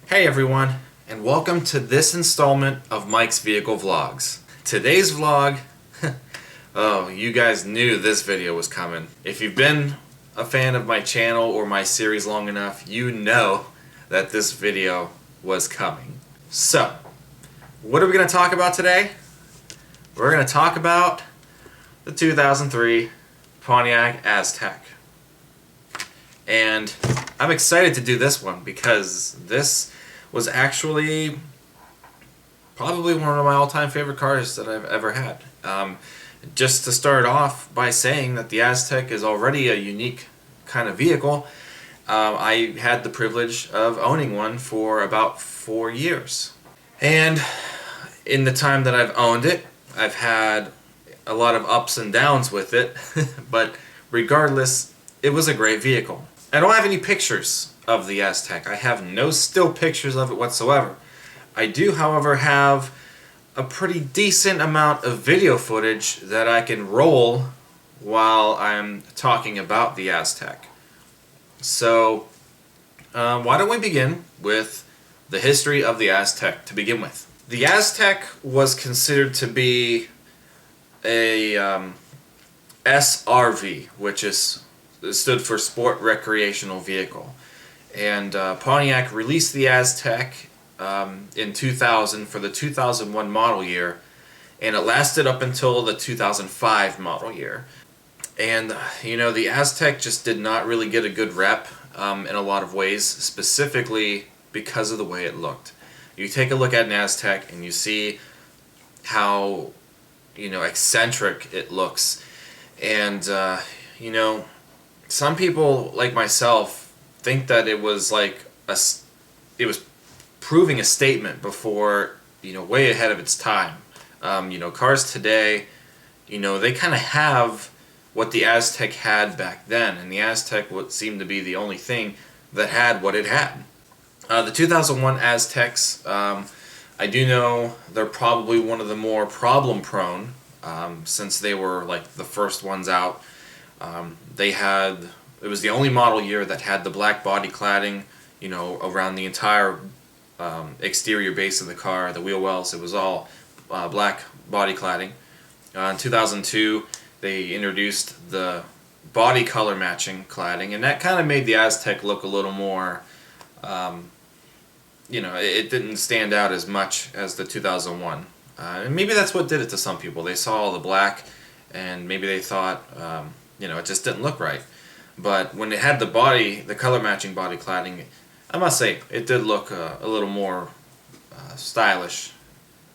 Hey everyone, and welcome to this installment of Mike's Vehicle Vlogs. Today's vlog, oh, you guys knew this video was coming. If you've been a fan of my channel or my series long enough, you know that this video was coming. So, what are we going to talk about today? We're going to talk about the 2003 Pontiac Aztek. And I'm excited to do this one because this was actually probably one of my all-time favorite cars that I've ever had. Just to start off by saying that the Aztek is already a unique kind of vehicle, I had the privilege of owning one for about 4 years. And in the time that I've owned it, I've had a lot of ups and downs with it, but regardless, it was a great vehicle. I don't have any pictures of the Aztek. I have no still pictures of it whatsoever. I do, however, have a pretty decent amount of video footage that I can roll while I'm talking about the Aztek. So, why don't we begin with the history of the Aztek to begin with. The Aztek was considered to be a SRV, which stood for Sport Recreational Vehicle. And Pontiac released the Aztek in 2000 for the 2001 model year, and it lasted up until the 2005 model year. And you know, the Aztek just did not really get a good rep in a lot of ways, specifically because of the way it looked. You take a look at an Aztek and you see how, you know, eccentric it looks, and you know, some people like myself think that it was like it was proving a statement before, you know, way ahead of its time. You know, cars today, you know, they kind of have what the Aztek had back then, and the Aztek would seem to be the only thing that had what it had. The 2001 Azteks, I do know they're probably one of the more problem-prone, since they were like the first ones out. It was the only model year that had the black body cladding, you know, around the entire exterior base of the car, the wheel wells. It was all black body cladding. In 2002, they introduced the body color matching cladding, and that kind of made the Aztek look a little more, you know, it didn't stand out as much as the 2001. And maybe that's what did it to some people. They saw all the black, and maybe they thought, you know, it just didn't look right. But when it had the color matching body cladding, I must say, it did look a little more stylish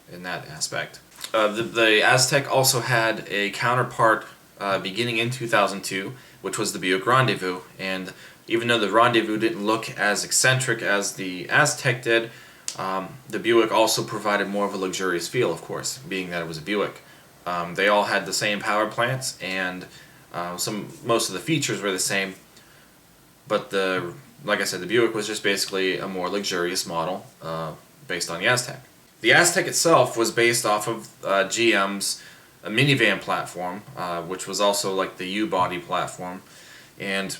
in that aspect. The Aztek also had a counterpart beginning in 2002, which was the Buick Rendezvous. And even though the Rendezvous didn't look as eccentric as the Aztek did, the Buick also provided more of a luxurious feel, of course, being that it was a Buick. They all had the same power plants, and most of the features were the same, but like I said, the Buick was just basically a more luxurious model based on the Aztek. The Aztek itself was based off of GM's minivan platform, which was also like the U-body platform, and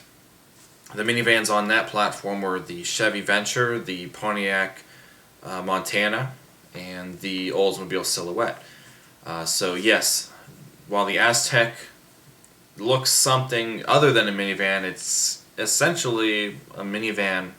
the minivans on that platform were the Chevy Venture, the Pontiac Montana, and the Oldsmobile Silhouette. So yes, while the Aztek looks something other than a minivan, it's essentially a minivan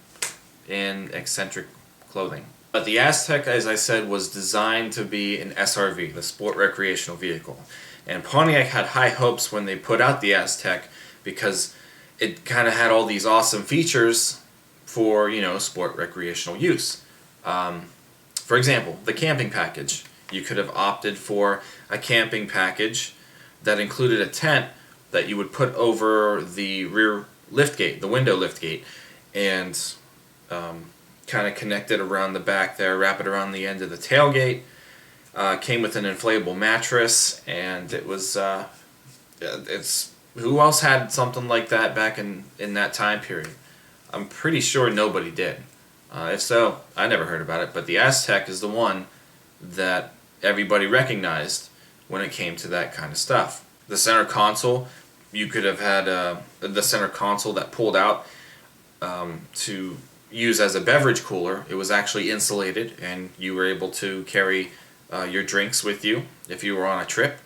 in eccentric clothing. But the Aztek, as I said, was designed to be an SRV, the Sport Recreational Vehicle. And Pontiac had high hopes when they put out the Aztek because it kind of had all these awesome features for, you know, sport recreational use. For example, the camping package. You could have opted for a camping package that included a tent that you would put over the rear liftgate, the window liftgate, and kind of connect it around the back there, wrap it around the end of the tailgate. Came with an inflatable mattress, and it was, who else had something like that back in that time period? I'm pretty sure nobody did. If so, I never heard about it, but the Aztek is the one that everybody recognized when it came to that kind of stuff. The center console, you could have had the center console that pulled out to, use as a beverage cooler. It was actually insulated, and you were able to carry your drinks with you if you were on a trip.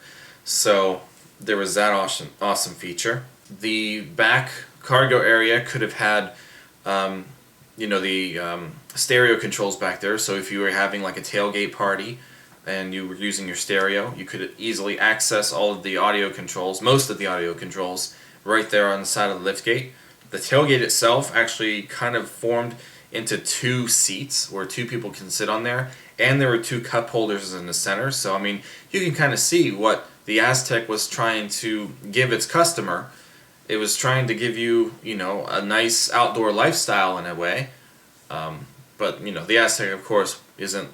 So there was that awesome feature. The back cargo area could have had the stereo controls back there, so if you were having like a tailgate party and you were using your stereo, you could easily access all of the audio controls, most of the audio controls, right there on the side of the liftgate. The tailgate itself actually kind of formed into 2 seats where 2 people can sit on there, and there were 2 cup holders in the center. So I mean, you can kind of see what the Aztek was trying to give its customer. It was trying to give you, a nice outdoor lifestyle in a way. But the Aztek, of course, isn't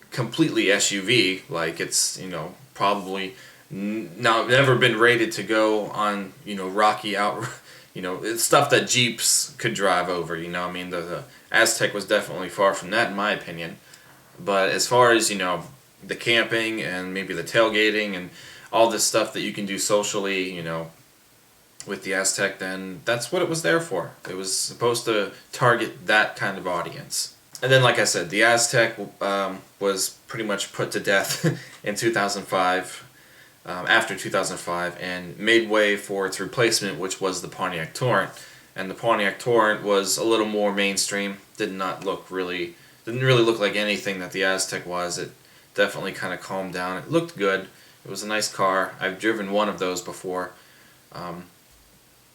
completely SUV. Like, it's probably never been rated to go on rocky out. It's stuff that Jeeps could drive over. I mean, the Aztek was definitely far from that, in my opinion. But as far as the camping and maybe the tailgating and all this stuff that you can do socially, with the Aztek, then that's what it was there for. It was supposed to target that kind of audience. And then, like I said, the Aztek was pretty much put to death in 2005. After 2005, and made way for its replacement, which was the Pontiac Torrent. And the Pontiac Torrent was a little more mainstream. Didn't really look like anything that the Aztek was. It definitely kind of calmed down. It looked good. It was a nice car. I've driven one of those before,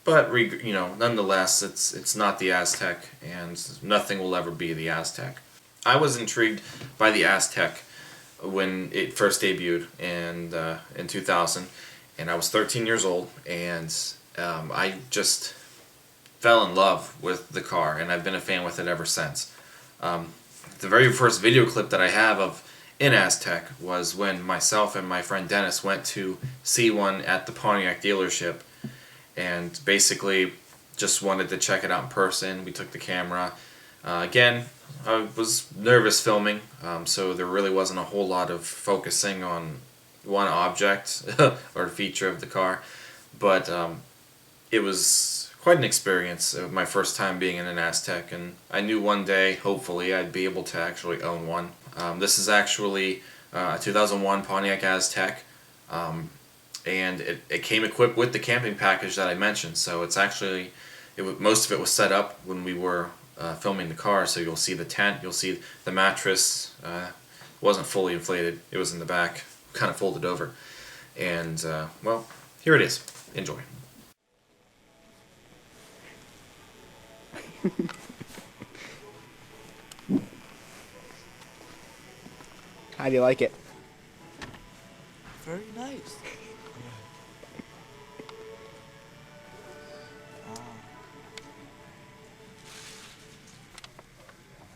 but nonetheless, it's not the Aztek, and nothing will ever be the Aztek. I was intrigued by the Aztek when it first debuted in 2000, and I was 13 years old, and I just fell in love with the car, and I've been a fan with it ever since. The very first video clip that I have of an Aztek was when myself and my friend Dennis went to see one at the Pontiac dealership, and basically just wanted to check it out in person. We took the camera. Again, I was nervous filming, so there really wasn't a whole lot of focusing on one object or feature of the car, but it was quite an experience. My first time being in an Aztek, and I knew one day, hopefully, I'd be able to actually own one. This is actually a 2001 Pontiac Aztek, and it came equipped with the camping package that I mentioned, so it's actually, most of it was set up when we were filming the car, so you'll see the tent, you'll see the mattress. Wasn't fully inflated, it was in the back, kind of folded over, and well, here it is. Enjoy. How do you like it? Very nice.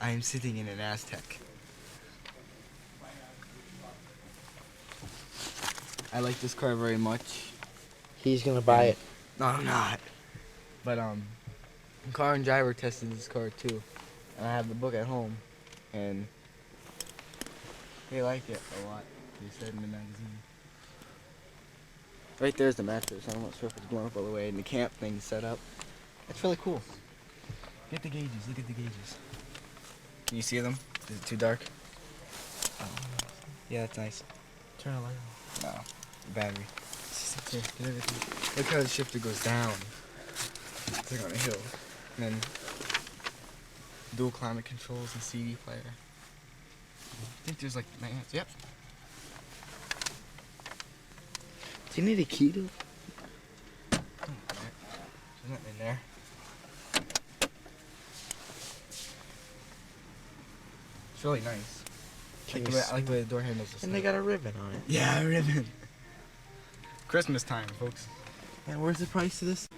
I am sitting in an Aztek. I like this car very much. He's gonna buy it. No, I'm not. But Car and Driver tested this car too, and I have the book at home, and they like it a lot. They said in the magazine. Right there's the mattress. I'm not sure if it's blown up all the way, and the camp thing's set up. It's really cool. Get the gauges. Look at the gauges. Can you see them? Is it too dark? Oh. Yeah, that's nice. Turn the light on. No, the battery. Here, get everything. Look how the shifter goes down. It's like on a hill. And then dual climate controls and CD player. I think there's like 9 amps. Yep. Do you need a key to? There's nothing in there. It's really nice. I like the way the door handles this. And they got a ribbon on it. Yeah, a ribbon. Christmas time, folks. And where's the price of this?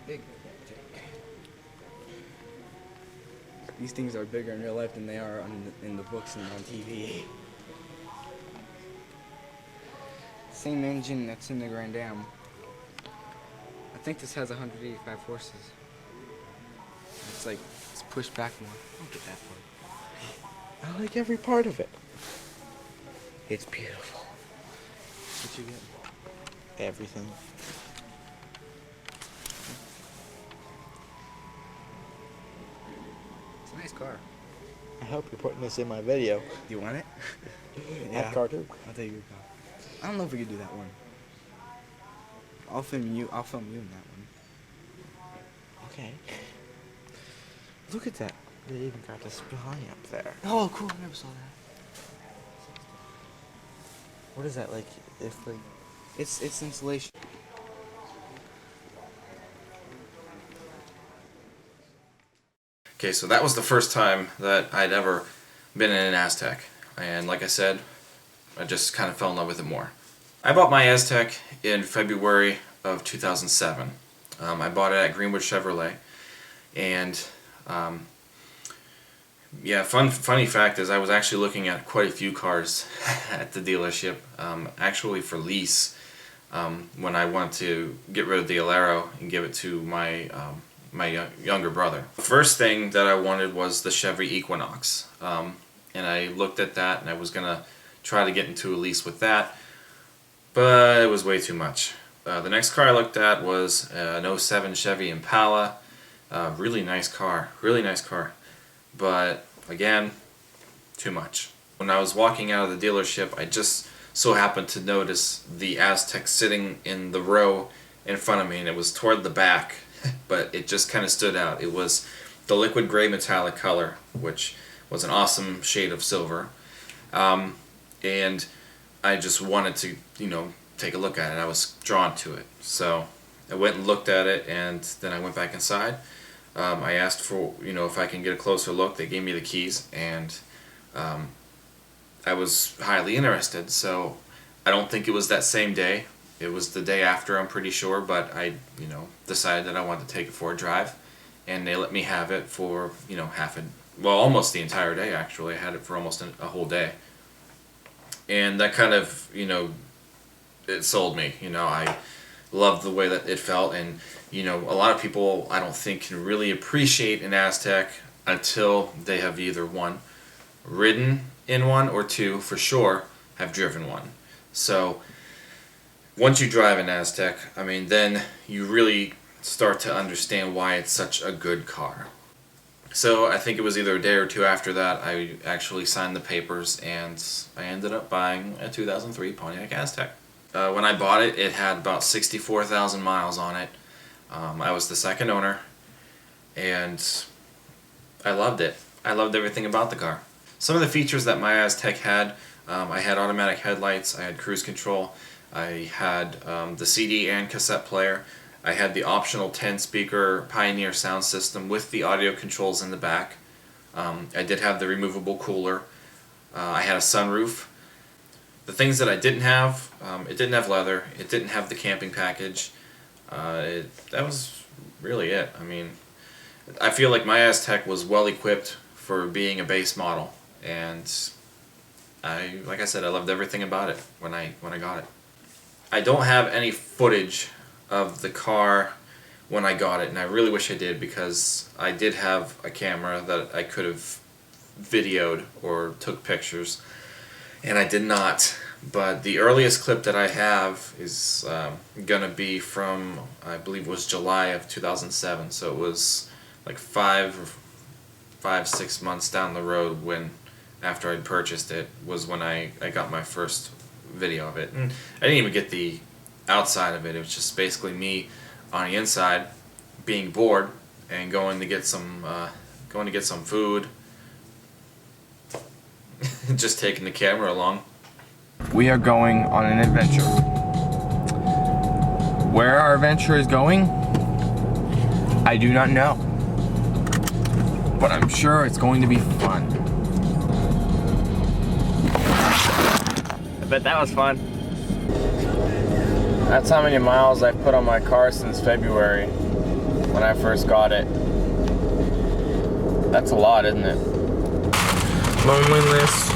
Big. These things are bigger in real life than they are in the books and on TV. Same engine that's in the Grand Am. I think this has 185 horses. It's pushed back more. Don't get that far. I like every part of it. It's beautiful. What you get? car. I hope you're putting this in my video. Do you want it? That car too. I'll take your car. I don't know if we could do that one. I'll film you in that one. Okay. Look at that. They even got the spy up there. Oh, cool. I never saw that. What is that, like, if, like... It's insulation. Okay, so that was the first time that I'd ever been in an Aztek, and like I said, I just kind of fell in love with it more. I bought my Aztek in February of 2007. I bought it at Greenwood Chevrolet, and yeah, funny fact is I was actually looking at quite a few cars at the dealership, actually for lease, when I wanted to get rid of the Alero and give it to my younger brother. The first thing that I wanted was the Chevy Equinox, and I looked at that and I was gonna try to get into a lease with that, but it was way too much. The next car I looked at was an '07 Chevy Impala. Really nice car, but again, too much. When I was walking out of the dealership, I just so happened to notice the Aztek sitting in the row in front of me, and it was toward the back, but it just kind of stood out. It was the liquid gray metallic color, which was an awesome shade of silver, and I just wanted to, take a look at it. I was drawn to it, so I went and looked at it, and then I went back inside. I asked for, if I can get a closer look. They gave me the keys, and I was highly interested. So I don't think it was that same day. It was the day after, I'm pretty sure, but I, decided that I wanted to take it for a drive, and they let me have it for, almost the entire day, actually. I had it for almost a whole day. And that kind of, it sold me. I loved the way that it felt, and a lot of people I don't think can really appreciate an Aztek until they have either one, ridden in one, or two, for sure, have driven one. So once you drive an Aztek, then you really start to understand why it's such a good car. So I think it was either a day or two after that I actually signed the papers, and I ended up buying a 2003 Pontiac Aztek. When I bought it, it had about 64,000 miles on it. I was the second owner, and I loved it. I loved everything about the car. Some of the features that my Aztek had, I had automatic headlights, I had cruise control, I had the CD and cassette player, I had the optional 10-speaker Pioneer sound system with the audio controls in the back. I did have the removable cooler. I had a sunroof. The things that I didn't have, it didn't have leather, it didn't have the camping package. That was really it. I feel like my Aztek was well equipped for being a base model, and like I said, I loved everything about it when I got it. I don't have any footage of the car when I got it, and I really wish I did, because I did have a camera that I could have videoed or took pictures, and I did not. But the earliest clip that I have is gonna be from, I believe it was July of 2007, so it was like 6 months down the road, when after I'd purchased it, was when I got my first video of it. And I didn't even get the outside of it. It was just basically me on the inside being bored and going to get some food, just taking the camera along. We are going on an adventure. Where our adventure is going, I do not know. But I'm sure it's going to be fun. I bet that was fun. That's how many miles I've put on my car since February, when I first got it. That's a lot, isn't it? Loneliness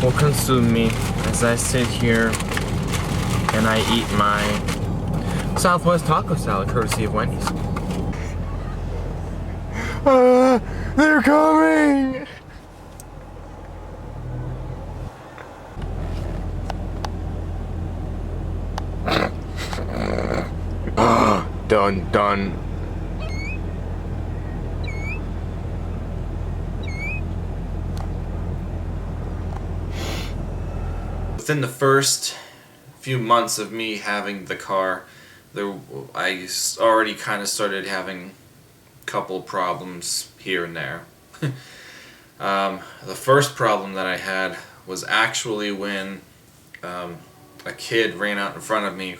will consume me as I sit here and I eat my Southwest taco salad courtesy of Wendy's. They're coming! Done. within the first few months of me having the car, I already kind of started having a couple problems here and there. The first problem that I had was actually when a kid ran out in front of me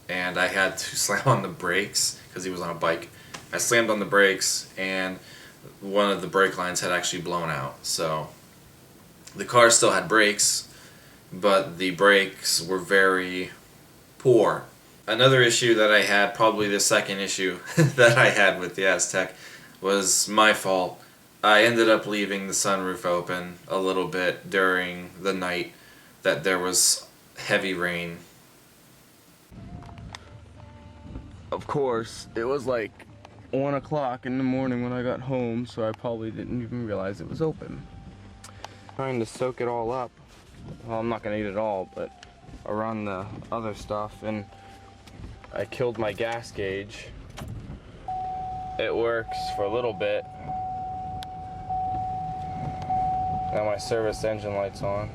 and I had to slam on the brakes because he was on a bike. I slammed on the brakes and one of the brake lines had actually blown out. So the car still had brakes, but the brakes were very poor. Another issue that I had, probably the second issue that I had with the Aztek, was my fault. I ended up leaving the sunroof open a little bit during the night that there was heavy rain. Of course, it was like 1 o'clock in the morning when I got home, so I probably didn't even realize it was open. Trying to soak it all up. Well, I'm not gonna eat it all, but around the other stuff, and I killed my gas gauge. It works for a little bit. Now my service engine light's on.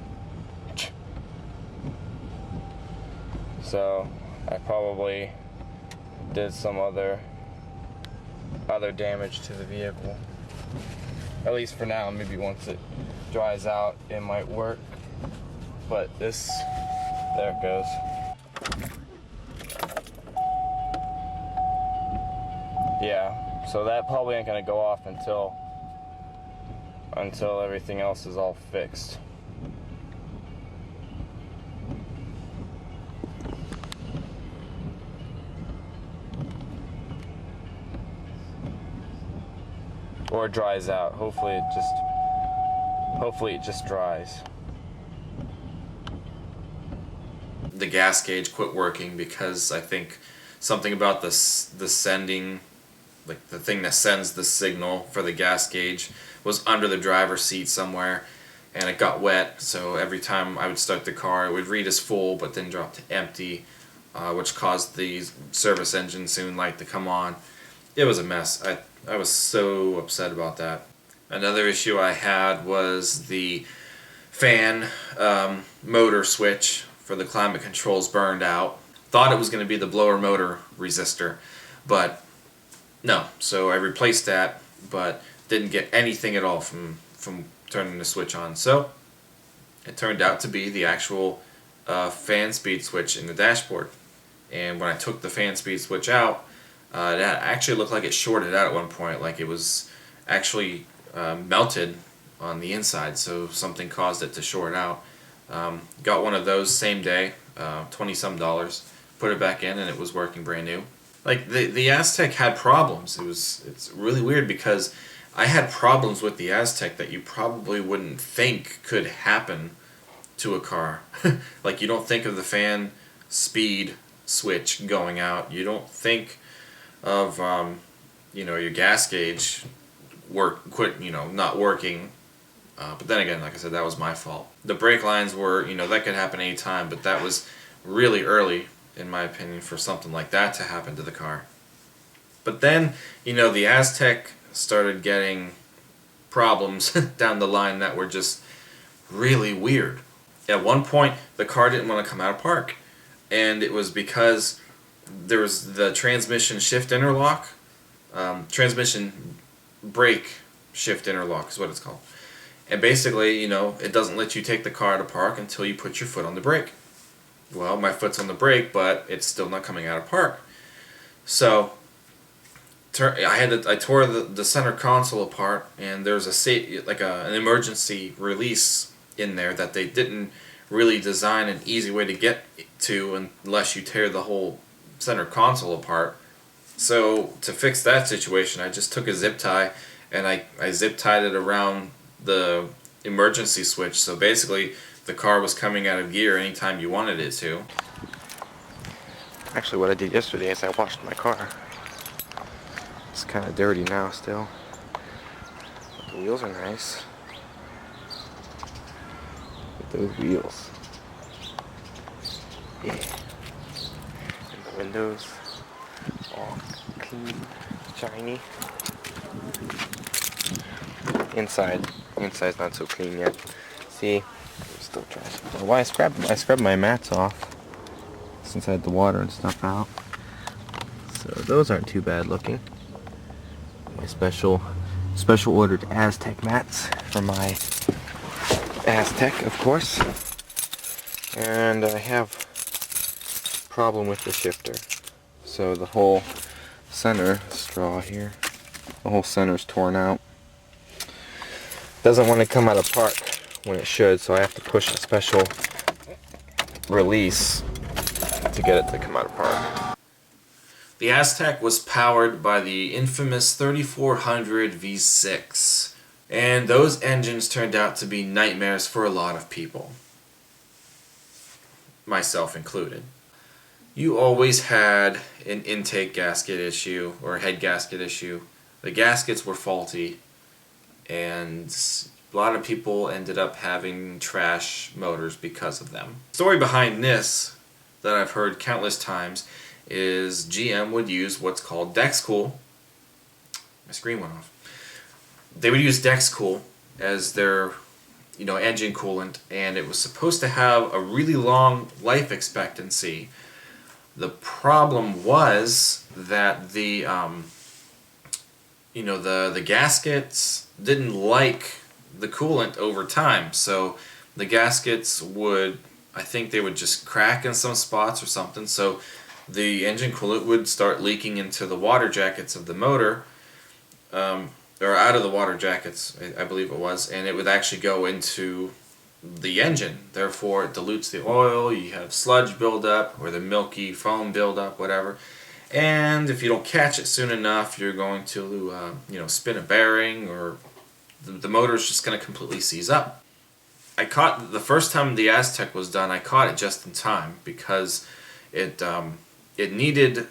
So I probably did some other damage to the vehicle. At least for now. Maybe once it dries out it might work. But there it goes. Yeah, so that probably ain't gonna go off until everything else is all fixed. Or it dries out. Hopefully it just dries. The gas gauge quit working because I think something about the sending, like the thing that sends the signal for the gas gauge, was under the driver's seat somewhere, and it got wet. So every time I would start the car, it would read as full, but then drop to empty, which caused the service engine soon light to come on. It was a mess. I was so upset about that. Another issue I had was the fan motor switch for the climate controls burned out. Thought it was going to be the blower motor resistor, but no. So I replaced that, but didn't get anything at all from turning the switch on. So it turned out to be the actual fan speed switch in the dashboard. And when I took the fan speed switch out, it actually looked like it shorted out at one point, like it was actually melted on the inside, so something caused it to short out. Got one of those same day, $20-some, put it back in, and it was working brand new. Like the Aztek had problems. It's really weird because I had problems with the Aztek that you probably wouldn't think could happen to a car. Like, you don't think of the fan speed switch going out. You don't think of your gas gauge not working. But then again, like I said, that was my fault. The brake lines were, that could happen anytime, but that was really early, in my opinion, for something like that to happen to the car. But then, the Aztek started getting problems down the line that were just really weird. At one point, the car didn't want to come out of park, and it was because there was the transmission shift interlock, transmission brake shift interlock is what it's called. And basically, it doesn't let you take the car out of park until you put your foot on the brake. Well, my foot's on the brake, but it's still not coming out of park. So I tore the center console apart, and there's an emergency release in there that they didn't really design an easy way to get to unless you tear the whole center console apart. So to fix that situation, I just took a zip tie and I zip tied it around the emergency switch. So basically, the car was coming out of gear anytime you wanted it to. Actually, what I did yesterday is I washed my car. It's kind of dirty now still. But the wheels are nice. Look at those wheels. Yeah. And the windows all clean, shiny. Inside's not so clean yet. See, there's Still dry. Why I scrubbed my mats off since I had the water and stuff out. So those aren't too bad looking. My special ordered Aztek mats for my Aztek, of course. And I have a problem with the shifter. So the whole center straw here, the whole center's torn out. Doesn't want to come out of park when it should, so I have to push a special release to get it to come out of park. The Aztek was powered by the infamous 3400 V6, and those engines turned out to be nightmares for a lot of people, myself included. You always had an intake gasket issue or a head gasket issue. The gaskets were faulty, and a lot of people ended up having trash motors because of them. The story behind this that I've heard countless times is GM would use what's called Dexcool. My screen went off. They would use Dexcool as their engine coolant, and it was supposed to have a really long life expectancy. The problem was that the gaskets didn't like the coolant over time, so the gaskets would, I think they would just crack in some spots or something, so the engine coolant would start leaking into the water jackets of the motor, or out of the water jackets, I believe it was, and it would actually go into the engine. Therefore, it dilutes the oil, you have sludge buildup, or the milky foam buildup, whatever. And if you don't catch it soon enough, you're going to, spin a bearing, or the motor's just going to completely seize up. I caught, the first time the Aztek was done, I caught it just in time, because it needed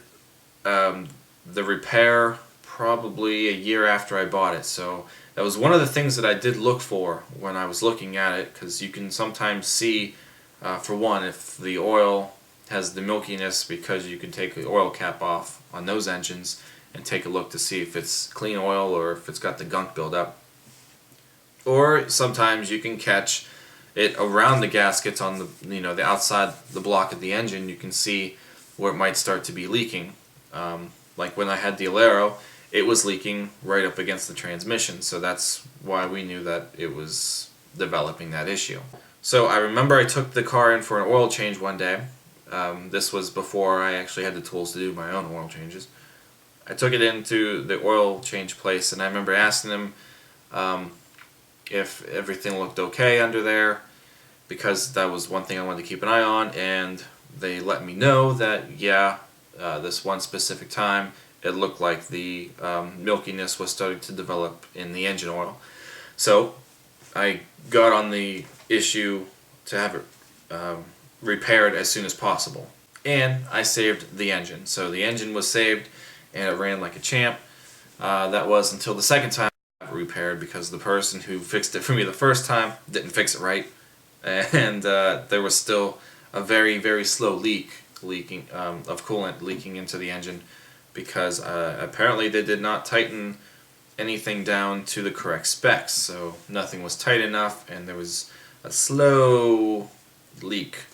the repair probably a year after I bought it. So that was one of the things that I did look for when I was looking at it, because you can sometimes see, for one, if the oil has the milkiness, because you can take the oil cap off on those engines and take a look to see if it's clean oil or if it's got the gunk buildup. Or sometimes you can catch it around the gaskets on the outside the block of the engine. You can see where it might start to be leaking. Like when I had the Alero, it was leaking right up against the transmission, so that's why we knew that it was developing that issue. So I remember I took the car in for an oil change one day. This was before I actually had the tools to do my own oil changes. I took it into the oil change place, and I remember asking them if everything looked okay under there, because that was one thing I wanted to keep an eye on, and they let me know that, yeah, this one specific time, it looked like the milkiness was starting to develop in the engine oil. So I got on the issue to have it repaired as soon as possible. And I saved the engine. So the engine was saved, and it ran like a champ. That was until the second time I got it repaired, because the person who fixed it for me the first time didn't fix it right. And there was still a very, very slow leaking of coolant leaking into the engine, because apparently they did not tighten anything down to the correct specs, so nothing was tight enough, and there was a slow leak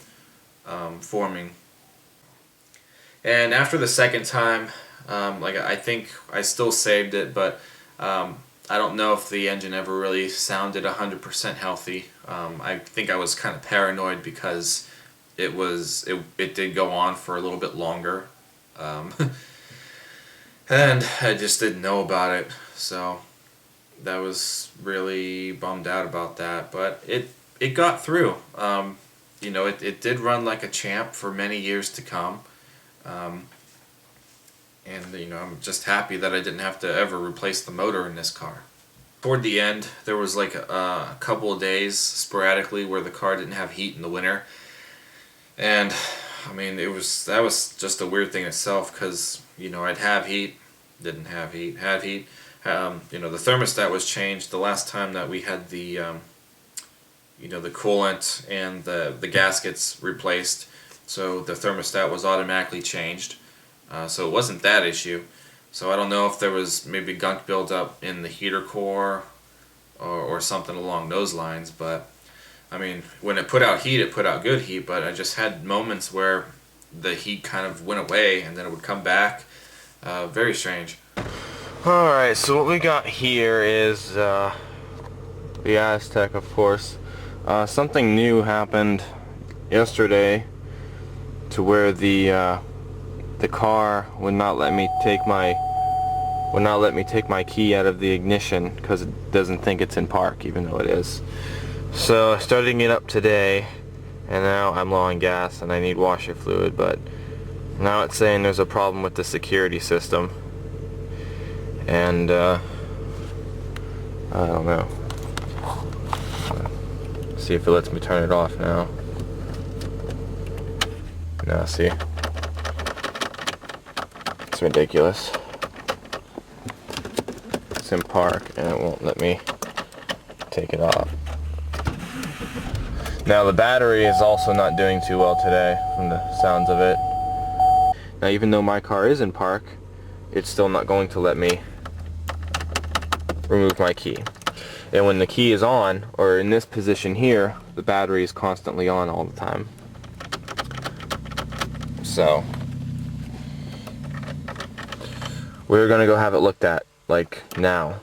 forming. And after the second time, I think I still saved it, but I don't know if the engine ever really sounded 100% healthy. I think I was kind of paranoid, because it did go on for a little bit longer, and I just didn't know about it, so that was really bummed out about that. But it got through. It did run like a champ for many years to come, and I'm just happy that I didn't have to ever replace the motor in this car. Toward the end, there was like a couple of days sporadically where the car didn't have heat in the winter. And I mean, that was just a weird thing itself, because I'd have heat, didn't have heat, had heat. The thermostat was changed the last time that we had the the coolant and the gaskets replaced, so the thermostat was automatically changed. So it wasn't that issue. So I don't know if there was maybe gunk buildup in the heater core or something along those lines, but I mean, when it put out heat, it put out good heat, but I just had moments where the heat kind of went away and then it would come back. Very strange. Alright, so what we got here is the Aztek, of course. Something new happened yesterday to where the car would not let me take my key out of the ignition because it doesn't think it's in park, even though it is. So starting it up today, and now I'm low on gas and I need washer fluid, but now it's saying there's a problem with the security system, and I don't know. See if it lets me turn it off now. No, see, it's ridiculous. It's in park and it won't let me take it off. Now the battery is also not doing too well today from the sounds of it. Now even though my car is in park, it's still not going to let me remove my key. And when the key is on, or in this position here, the battery is constantly on all the time. So we're gonna go have it looked at, like now.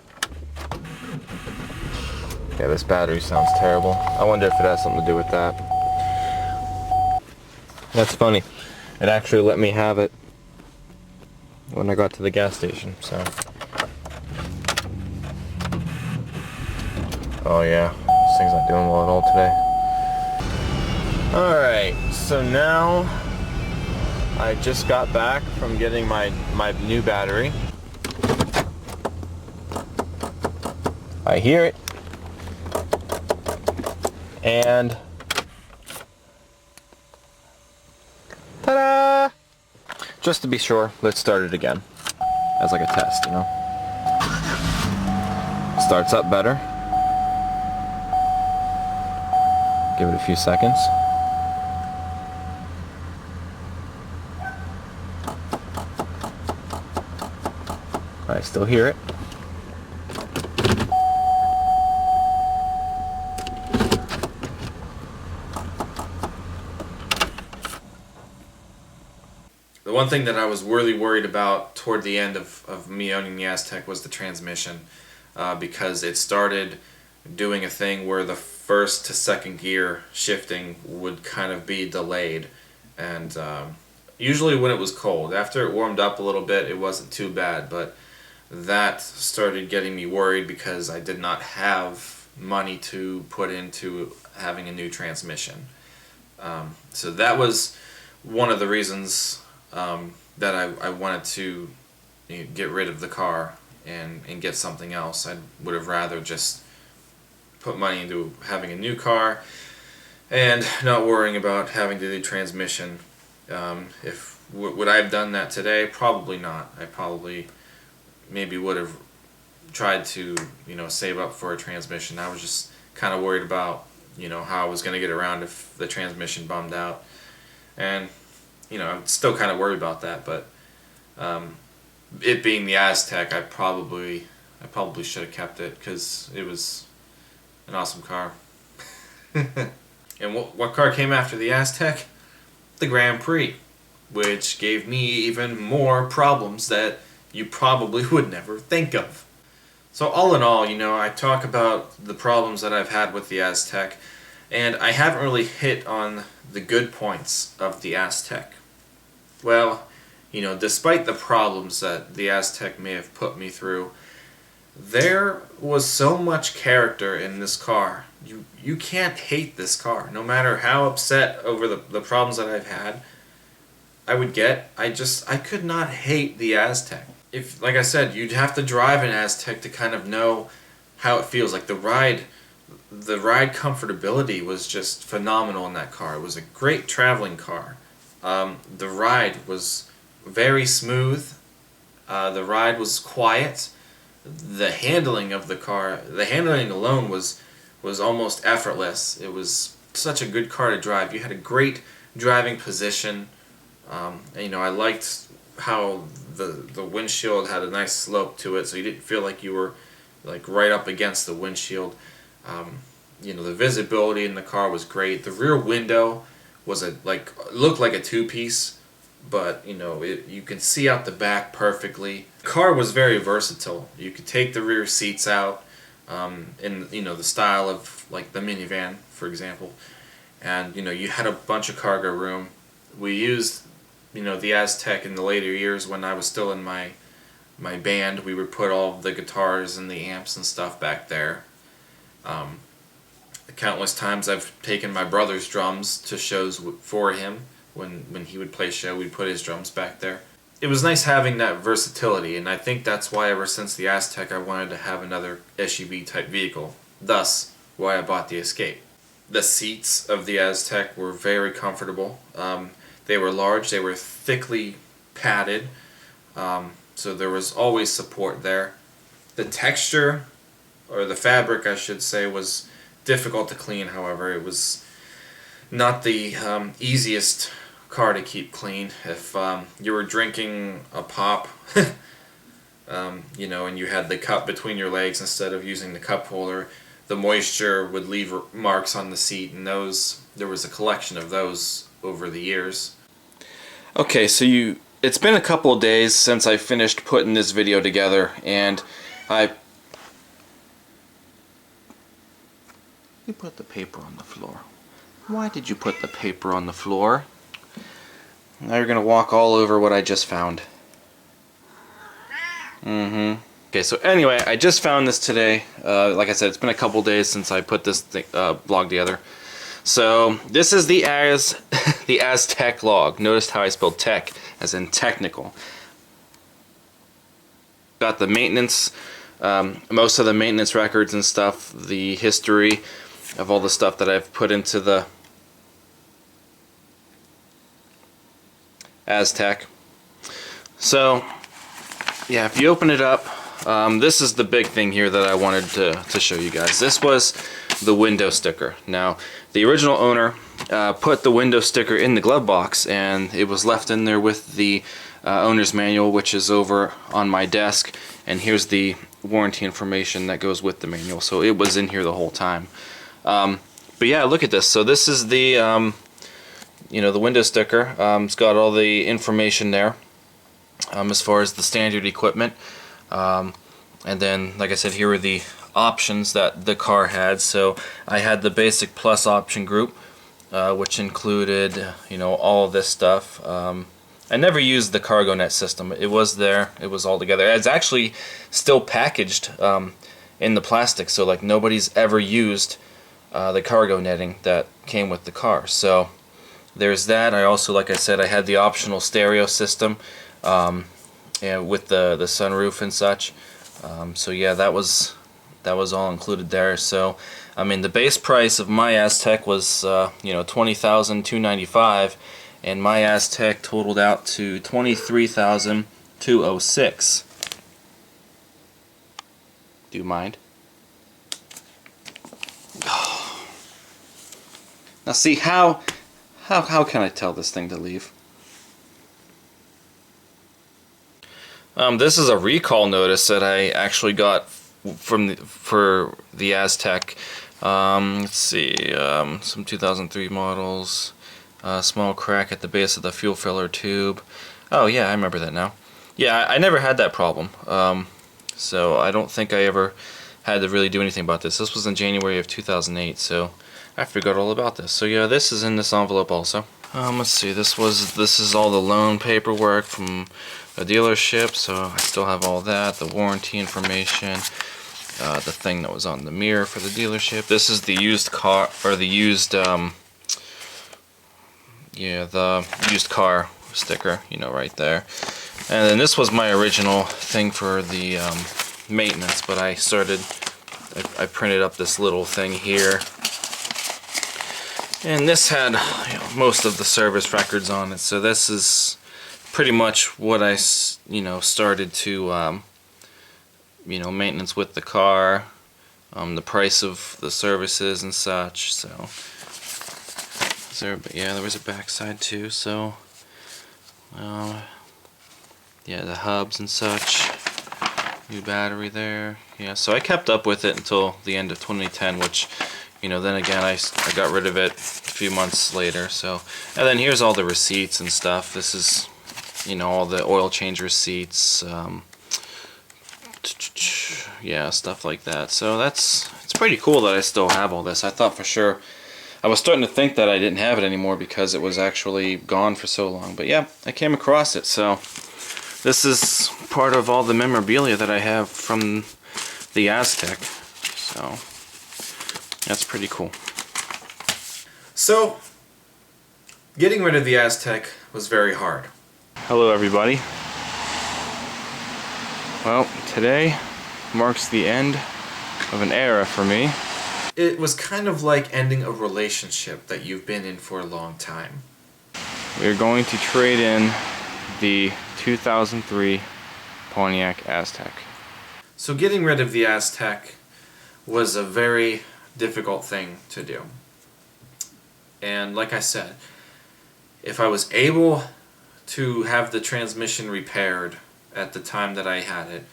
Yeah, this battery sounds terrible. I wonder if it has something to do with that. That's funny. It actually let me have it when I got to the gas station, so. Oh yeah, this thing's not doing well at all today. Alright, so now I just got back from getting my new battery. I hear it. And ta-da! Just to be sure, let's start it again as like a test, you know. Starts up better. Give it a few seconds. I still hear it. The one thing that I was really worried about toward the end of me owning the Aztek was the transmission, because it started doing a thing where the first to second gear shifting would kind of be delayed, and usually when it was cold. After it warmed up a little bit, it wasn't too bad, but that started getting me worried because I did not have money to put into having a new transmission. So that was one of the reasons that I wanted to get rid of the car and get something else. I would have rather just put money into having a new car and not worrying about having to do transmission. Would I have done that today? Probably not. I probably maybe would have tried to save up for a transmission. I was just kind of worried about how I was going to get around if the transmission bummed out, and I'm still kind of worried about that, but it being the Aztek, I probably should have kept it because it was an awesome car. And what car came after the Aztek? The Grand Prix, which gave me even more problems that you probably would never think of. So all in all, I talk about the problems that I've had with the Aztek, and I haven't really hit on the good points of the Aztek. Well, despite the problems that the Aztek may have put me through, there was so much character in this car. You can't hate this car. No matter how upset over the problems that I've had, I could not hate the Aztek. If, like I said, you'd have to drive an Aztek to kind of know how it feels. Like the ride comfortability was just phenomenal in that car. It was a great traveling car. The ride was very smooth. The ride was quiet. The handling of the car, the handling alone was almost effortless. It was such a good car to drive. You had a great driving position. I liked how the windshield had a nice slope to it, so you didn't feel like you were like right up against the windshield. You know, the visibility in the car was great. The rear window was looked like a two-piece, but you know, you can see out the back perfectly. The car was very versatile. You could take the rear seats out, in you know, the style of like the minivan, for example, and you know, you had a bunch of cargo room. We used, you know, the Aztek in the later years when I was still in my band. We would put all of the guitars and the amps and stuff back there. Countless times I've taken my brother's drums to shows for him. When he would play show, we'd put his drums back there. It was nice having that versatility, and I think that's why ever since the Aztek I wanted to have another SUV type vehicle. Thus, why I bought the Escape. The seats of the Aztek were very comfortable. They were large, they were thickly padded, so there was always support there. The texture, or the fabric I should say, was difficult to clean. However, it was not the easiest car to keep clean. If you were drinking a pop, you know, and you had the cup between your legs instead of using the cup holder, the moisture would leave marks on the seat, and there was a collection of those over the years. Okay, so it's been a couple of days since I finished putting this video together, and You put the paper on the floor. Why did you put the paper on the floor? Now you're gonna walk all over what I just found. Okay, so anyway, I just found this today. Like I said, it's been a couple days since I put this vlog together. So this is the Aztek log. Notice how I spelled tech as in technical. Got the maintenance, most of the maintenance records and stuff, the history of all the stuff that I've put into the Aztek. So yeah, if you open it up, this is the big thing here that I wanted to show you guys. This was the window sticker. Now, the original owner put the window sticker in the glove box, and it was left in there with the owner's manual, which is over on my desk, and here's the warranty information that goes with the manual. So it was in here the whole time. But yeah, look at this. So this is the you know, the window sticker. It's got all the information there as far as the standard equipment. And then, like I said, here are the options that the car had. So I had the basic plus option group, which included, you know, all of this stuff. I never used the cargo net system. It was there. It was all together. It's actually still packaged in the plastic, so like nobody's ever used the cargo netting that came with the car. So there's that. I also, like I said, I had the optional stereo system, and with the sunroof and such. So yeah, that was all included there. So I mean, the base price of my Aztek was you know, $20,295, and my Aztek totaled out to $23,206. Do you mind? Now see, how can I tell this thing to leave? This is a recall notice that I actually got for the Aztek. Let's see, some 2003 models. Small crack at the base of the fuel filler tube. Oh yeah, I remember that now. Yeah, I never had that problem. So I don't think I ever had to really do anything about this. This was in January of 2008, so I forgot all about this. So yeah, this is in this envelope also. Let's see, this is all the loan paperwork from a dealership, so I still have all that, the warranty information, the thing that was on the mirror for the dealership. This is the used car, or the used the used car sticker, you know, right there. And then this was my original thing for the maintenance, but I printed up this little thing here, and this had, you know, most of the service records on it. So this is pretty much what I, you know, started to you know, maintenance with the car, the price of the services and such. So yeah, there was a backside too. So yeah, the hubs and such, new battery there. Yeah, so I kept up with it until the end of 2010, which, then again, I got rid of it a few months later. So, and then here's all the receipts and stuff. This is, all the oil change receipts. Yeah, stuff like that. So it's pretty cool that I still have all this. I thought for sure, I was starting to think that I didn't have it anymore because it was actually gone for so long. But yeah, I came across it. So this is part of all the memorabilia that I have from the Aztek. So that's pretty cool. So, getting rid of the Aztek was very hard. Hello everybody. Well, today marks the end of an era for me. It was kind of like ending a relationship that you've been in for a long time. We're going to trade in the 2003 Pontiac Aztek. So getting rid of the Aztek was a very difficult thing to do. And like I said, if I was able to have the transmission repaired at the time that I had it,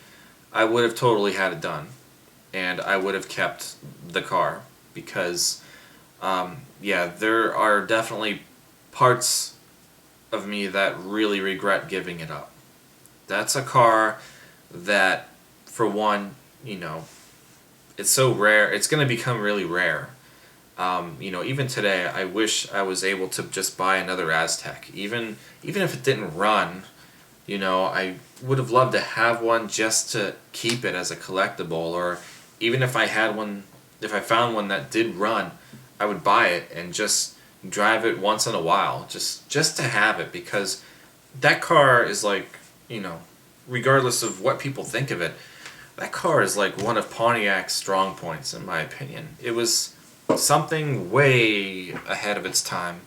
I would have totally had it done. And I would have kept the car because, yeah, there are definitely parts of me that really regret giving it up. That's a car that, for one, it's so rare. It's going to become really rare. Even today, I wish I was able to just buy another Aztek. Even if it didn't run, I would have loved to have one just to keep it as a collectible. Or even if I had one, if I found one that did run, I would buy it and just drive it once in a while, just to have it, because that car is like, regardless of what people think of it, that car is like one of Pontiac's strong points, in my opinion. It was something way ahead of its time.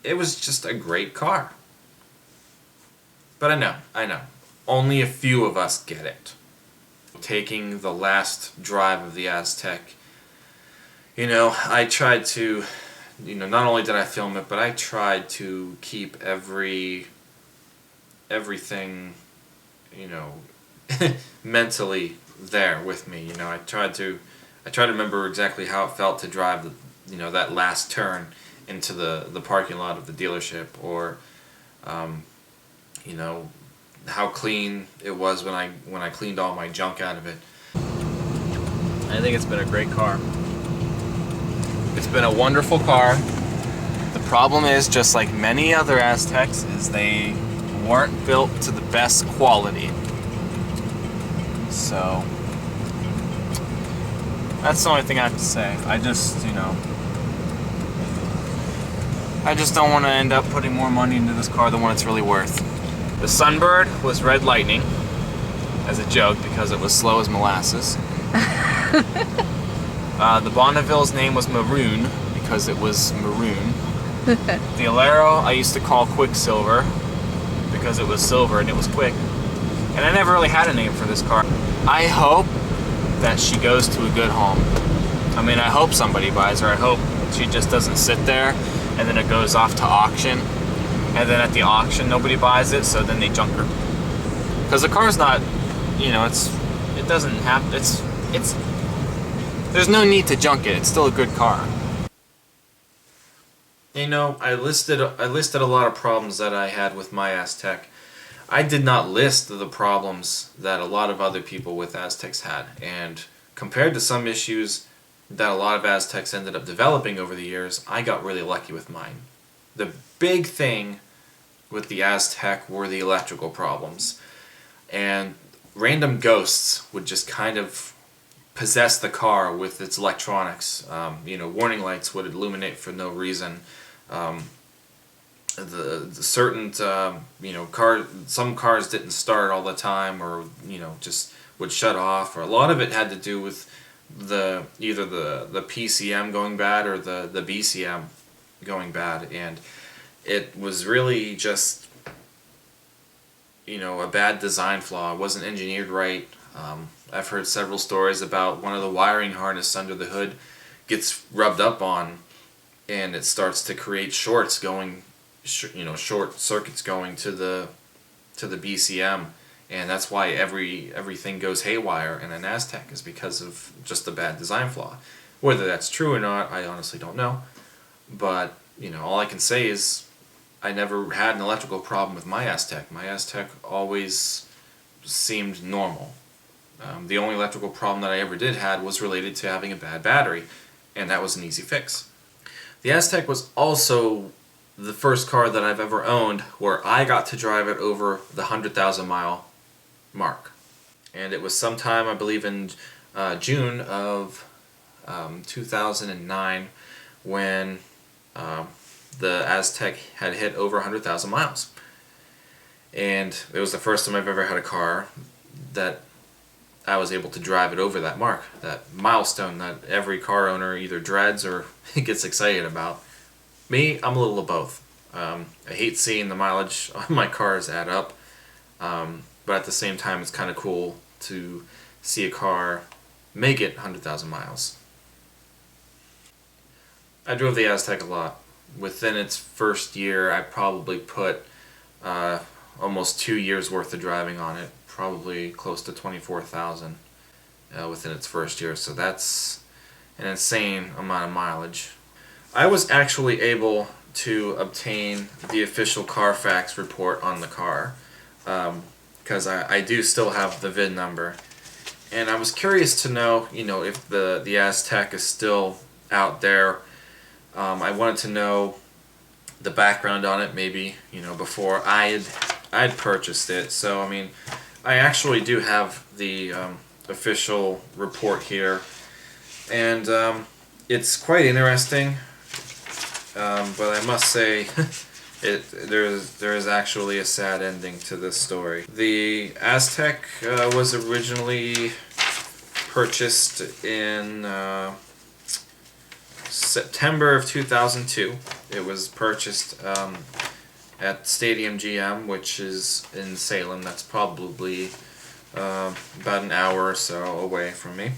It was just a great car. But I know, only a few of us get it. Taking the last drive of the Aztek, I tried to, not only did I film it, but I tried to keep everything, mentally there with me. I tried to remember exactly how it felt to drive that last turn into the parking lot of the dealership, or how clean it was when I cleaned all my junk out of it. I think it's been a great car. It's been a wonderful car. The problem is, just like many other Azteks, is they weren't built to the best quality. So that's the only thing I have to say. I just don't want to end up putting more money into this car than what it's really worth. The Sunbird was Red Lightning, as a joke, because it was slow as molasses. The Bonneville's name was Maroon, because it was maroon. The Alero I used to call Quicksilver, because it was silver and it was quick. And I never really had a name for this car. I hope that she goes to a good home. I mean, I hope somebody buys her. I hope she just doesn't sit there and then it goes off to auction, and then at the auction nobody buys it, so then they junk her. Because the car's not, it doesn't have, there's no need to junk it. It's still a good car. I listed a lot of problems that I had with my Aztek. I did not list the problems that a lot of other people with Azteks had, and compared to some issues that a lot of Azteks ended up developing over the years, I got really lucky with mine. The big thing with the Aztek were the electrical problems, and random ghosts would just kind of possess the car with its electronics. Warning lights would illuminate for no reason. The certain some cars didn't start all the time, or just would shut off, or a lot of it had to do with either the PCM going bad or the BCM going bad, and it was really just a bad design flaw. It wasn't engineered right. I've heard several stories about one of the wiring harness under the hood gets rubbed up on, and it starts to create shorts going, short circuits going to the BCM, and that's why everything goes haywire in an Aztek, is because of just a bad design flaw. Whether that's true or not, I honestly don't know. But, you know, all I can say is I never had an electrical problem with my Aztek. My Aztek always seemed normal. The only electrical problem that I ever did had was related to having a bad battery, and that was an easy fix. The Aztek was also the first car that I've ever owned where I got to drive it over the 100,000 mile mark. And it was sometime, I believe in June of 2009 when the Aztek had hit over 100,000 miles. And it was the first time I've ever had a car that I was able to drive it over that mark, that milestone that every car owner either dreads or gets excited about. Me, I'm a little of both. I hate seeing the mileage on my cars add up, but at the same time it's kind of cool to see a car make it 100,000 miles. I drove the Aztek a lot. Within its first year, I probably put almost 2 years worth of driving on it, probably close to 24,000 within its first year, so that's an insane amount of mileage. I was actually able to obtain the official Carfax report on the car, because I do still have the VIN number, and I was curious to know, you know, if the Aztek is still out there. I wanted to know the background on it, maybe, you know, before I'd purchased it. So I mean, I actually do have the official report here, and it's quite interesting. But I must say, there is actually a sad ending to this story. The Aztek was originally purchased in September of 2002. It was purchased at Stadium GM, which is in Salem. That's probably about an hour or so away from me.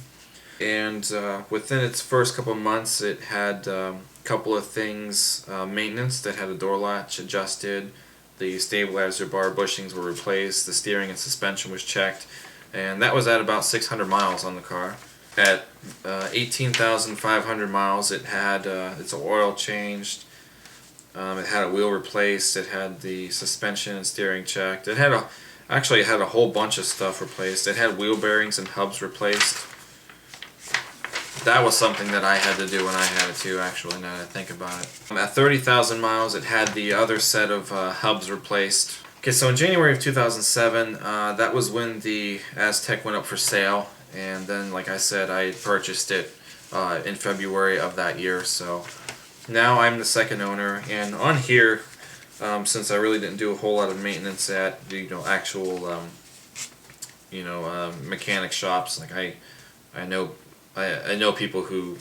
And within its first couple of months, it had a couple of things, maintenance that had a door latch adjusted, the stabilizer bar bushings were replaced, the steering and suspension was checked, and that was at about 600 miles on the car. At 18,500 miles, it had its oil changed, it had a wheel replaced, it had the suspension and steering checked, it had actually it had a whole bunch of stuff replaced, it had wheel bearings and hubs replaced. That was something that I had to do when I had it too, actually, now that I think about it. At 30,000 miles, it had the other set of hubs replaced. Okay, so in January of 2007, that was when the Aztek went up for sale, and then, like I said, I purchased it in February of that year, so now I'm the second owner, and on here, since I really didn't do a whole lot of maintenance at the actual mechanic shops, like I know people who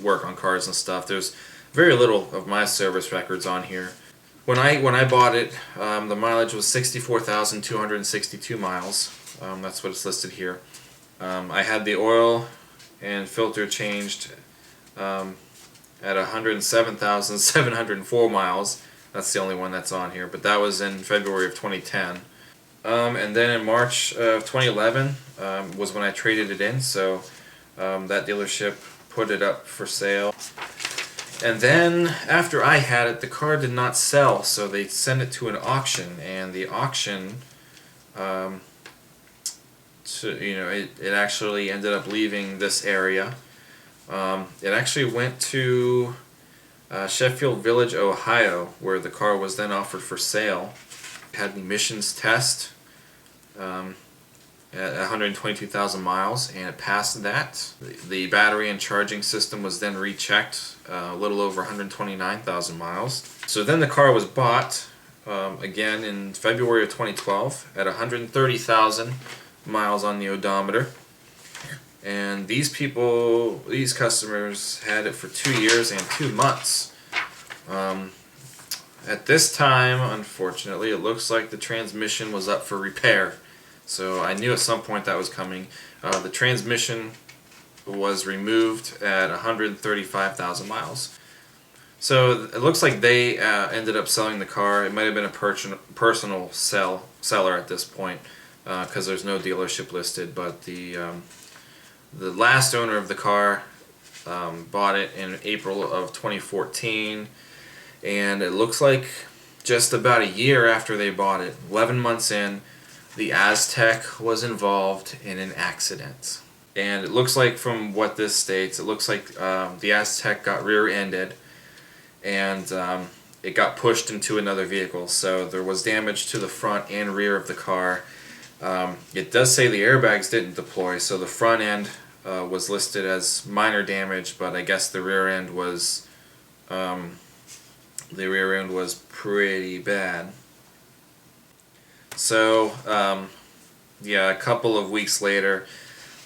work on cars and stuff. There's very little of my service records on here. When I bought it, the mileage was 64,262 miles. That's what it's listed here. I had the oil and filter changed at 107,704 miles. That's the only one that's on here, but that was in February of 2010. And then in March of 2011 was when I traded it in, so that dealership put it up for sale. And then after I had it, the car did not sell, so they sent it to an auction, and the auction it actually ended up leaving this area. It actually went to Sheffield Village, Ohio, where the car was then offered for sale. It had an emissions test at 122,000 miles, and it passed that. The battery and charging system was then rechecked a little over 129,000 miles. So then the car was bought again in February of 2012 at 130,000 miles on the odometer. And these customers had it for 2 years and 2 months. At this time, unfortunately, it looks like the transmission was up for repair. So I knew at some point that was coming. The transmission was removed at 135,000 miles. So it looks like they ended up selling the car. It might have been a personal seller at this point, because there's no dealership listed. But the last owner of the car bought it in April of 2014, and it looks like just about a year after they bought it, 11 months in, the Aztek was involved in an accident. And it looks like, from what this states, it looks like the Aztek got rear-ended, and it got pushed into another vehicle. So there was damage to the front and rear of the car. It does say the airbags didn't deploy, so the front end was listed as minor damage, but I guess the rear end was pretty bad. So yeah, a couple of weeks later,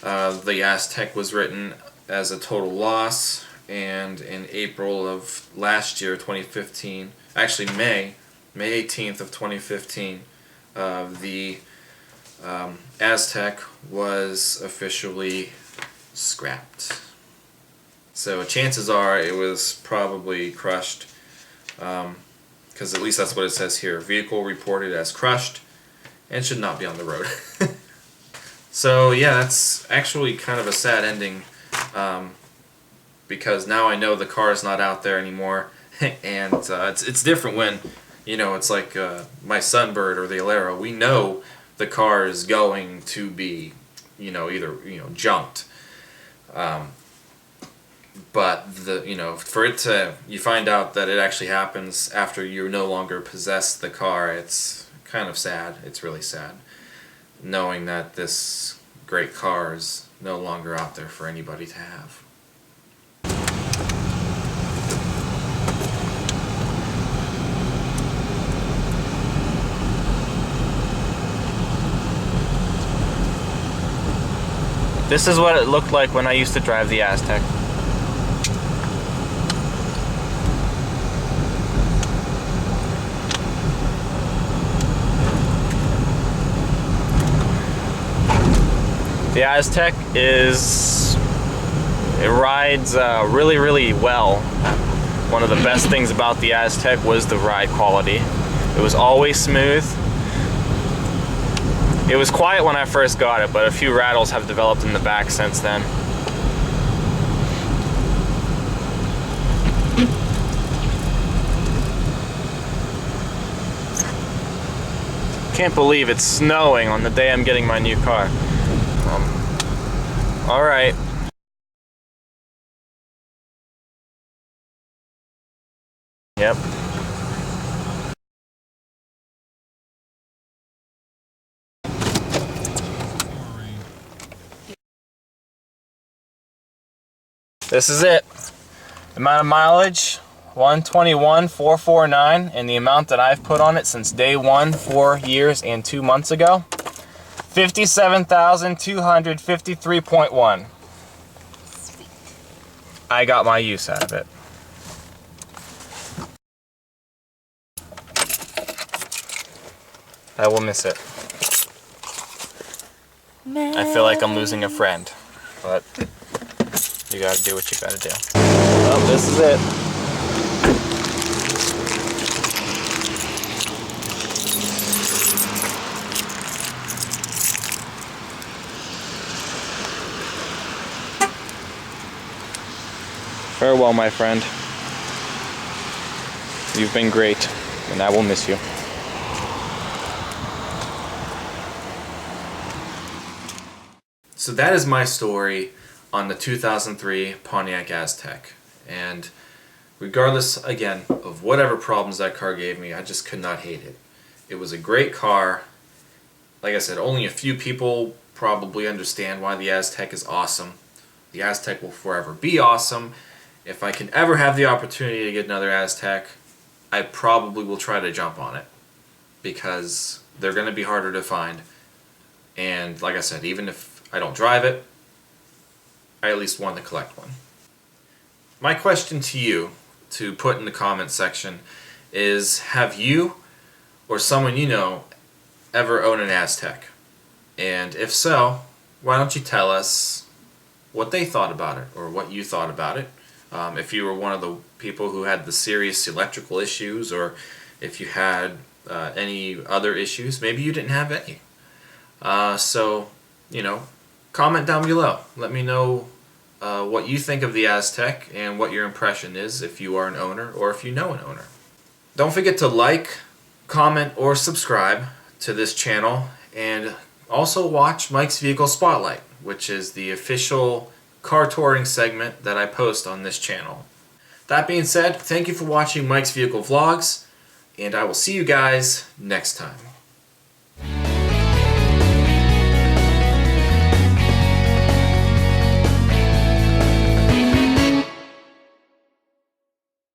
the Aztek was written as a total loss, and in April of last year, 2015, actually May 18th of 2015, the Aztek was officially scrapped. So chances are it was probably crushed, because at least that's what it says here. Vehicle reported as crushed and should not be on the road. So yeah, that's actually kind of a sad ending, because now I know the car is not out there anymore, and it's different when, you know, it's like my Sunbird or the Alero. We know the car is going to be, you know, either, you know, junked, but for it to, you find out that it actually happens after you no longer possess the car. It's kind of sad. It's really sad, knowing that this great car is no longer out there for anybody to have. This is what it looked like when I used to drive the Aztek. The Aztek it rides really, really well. One of the best things about the Aztek was the ride quality. It was always smooth. It was quiet when I first got it, but a few rattles have developed in the back since then. Can't believe it's snowing on the day I'm getting my new car. Alright. Yep. This is it. Amount of mileage, 121,449, and the amount that I've put on it since day one, 4 years and 2 months ago, 57,253.1. Sweet. I got my use out of it. I will miss it. I feel like I'm losing a friend, but you gotta do what you gotta do. Well, this is it. Farewell, my friend. You've been great, and I will miss you. So that is my story on the 2003 Pontiac Aztek. And regardless, again, of whatever problems that car gave me, I just could not hate it. It was a great car. Like I said, only a few people probably understand why the Aztek is awesome. The Aztek will forever be awesome. If I can ever have the opportunity to get another Aztek, I probably will try to jump on it, because they're going to be harder to find. And like I said, even if I don't drive it, I at least want to collect one. My question to you, to put in the comment section, is have you or someone you know ever owned an Aztek? And if so, why don't you tell us what they thought about it, or what you thought about it. If you were one of the people who had the serious electrical issues, or if you had any other issues. Maybe you didn't have any. So, you know, comment down below. Let me know what you think of the Aztek and what your impression is if you are an owner or if you know an owner. Don't forget to like, comment, or subscribe to this channel, and also watch Mike's Vehicle Spotlight, which is the official car touring segment that I post on this channel. That being said, thank you for watching Mike's Vehicle Vlogs, and I will see you guys next time.